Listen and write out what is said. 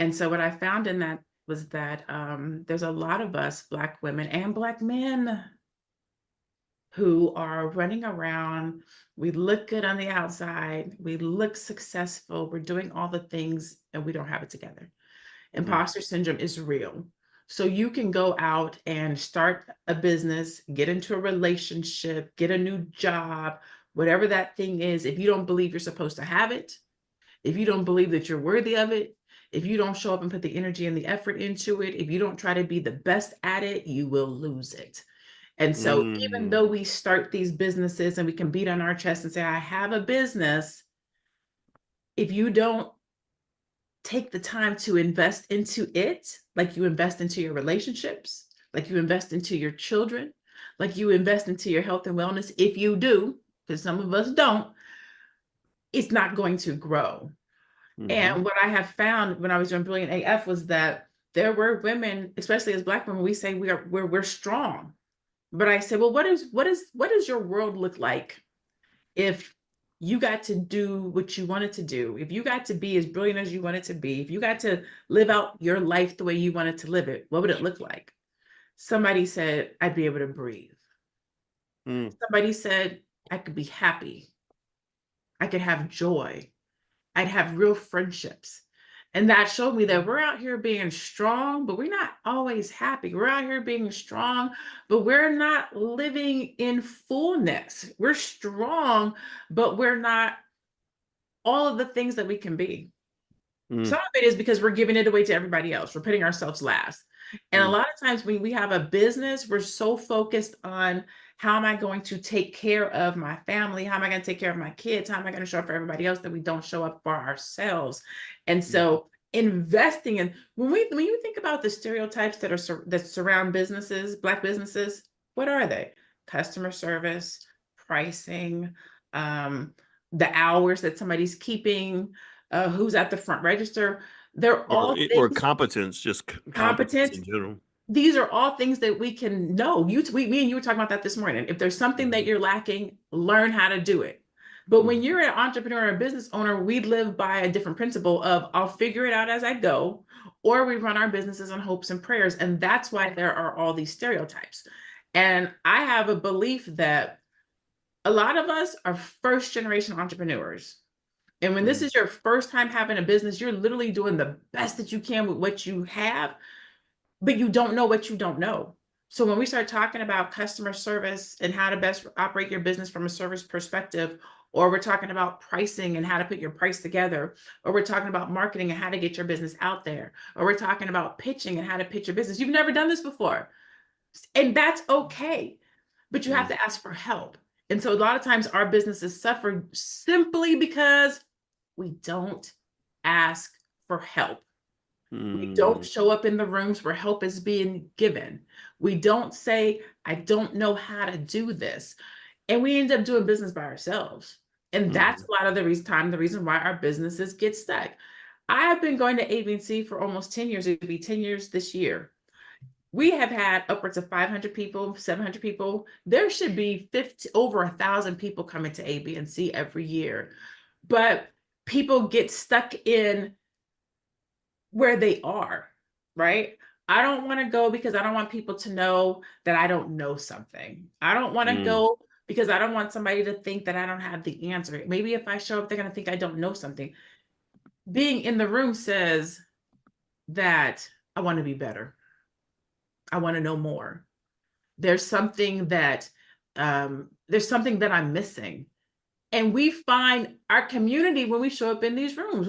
And so what I found in that was that there's a lot of us Black women and Black men who are running around. We look good on the outside, we look successful, we're doing all the things, and we don't have it together. Mm, Imposter syndrome is real. So you can go out and start a business, get into a relationship, get a new job, whatever that thing is. If you don't believe you're supposed to have it, if you don't believe that you're worthy of it, if you don't show up and put the energy and the effort into it, if you don't try to be the best at it, you will lose it. And so even mm, though we start these businesses and we can beat on our chest and say, I have a business, if you don't take the time to invest into it, like you invest into your relationships, like you invest into your children, like you invest into your health and wellness, if you do, because some of us don't, it's not going to grow. mhm. And what I have found when I was doing Brilliant AF was that there were women, especially as Black women, we say we're strong. But I said, well, what does your world look like if you got to do what you wanted to do, if you got to be as brilliant as you wanted to be, if you got to live out your life the way you wanted to live it, what would it look like? Somebody said, I'd be able to breathe. Mm, Somebody said, I could be happy. I could have joy. I'd have real friendships. And that showed me that we're out here being strong, but we're not always happy. We're out here being strong, but we're not living in fullness. We're strong, but we're not all of the things that we can be. mm, Some of it is because we're giving it away to everybody else. We're putting ourselves last. And a mm, lot of times when we have a business, we're so focused on how am I going to take care of my family? How am I going to take care of my kids? How am I going to show up for everybody else that we don't show up for ourselves? And mhm. so investing in when you think about the stereotypes that surround businesses, Black businesses, what are they? Customer service, pricing, um, the hours that somebody's keeping, who's at the front register. They're Or all it or things. competence, just competence Competence. in general. These are all things that we can know. Me and you were talking about that this morning. If there's something that Mhm, you're lacking, learn how to do it. But when mhm, you're an entrepreneur or a business owner, we live by a different principle of I'll figure it out as I go, or we run our businesses on hopes and prayers. And that's why there are all these stereotypes. And I have a belief that a lot of us are first generation entrepreneurs. And when this mm, is your first time having a business, you're literally doing the best that you can with what you have, but you don't know what you don't know. So when we start talking about customer service and how to best operate your business from a service perspective, or we're talking about pricing and how to put your price together, or we're talking about marketing and how to get your business out there, or we're talking about pitching and how to pitch your business. You've never done this before. And that's okay. But you have mm, to ask for help. And so a lot of times our businesses suffer simply because we don't ask for help. We don't mm, show up in the rooms where help is being given. We don't say, I don't know how to do this. And we end up doing business by ourselves. And that's mhm. a lot of the reason why our businesses get stuck. I have been going to ABC for almost 10 years. It'll be 10 years this year. We have had upwards of 500 people, 700 people. There should be 50, over 1,000 people coming to ABC every year. But people get stuck in where they are, right? I don't want to go because I don't want people to know that I don't know something. I don't want to Mm, go because I don't want somebody to think that I don't have the answer. Maybe if I show up, they're going to think I don't know something. Being in the room says that I want to be better. I want to know more. There's something that I'm missing. And we find our community when we show up in these rooms.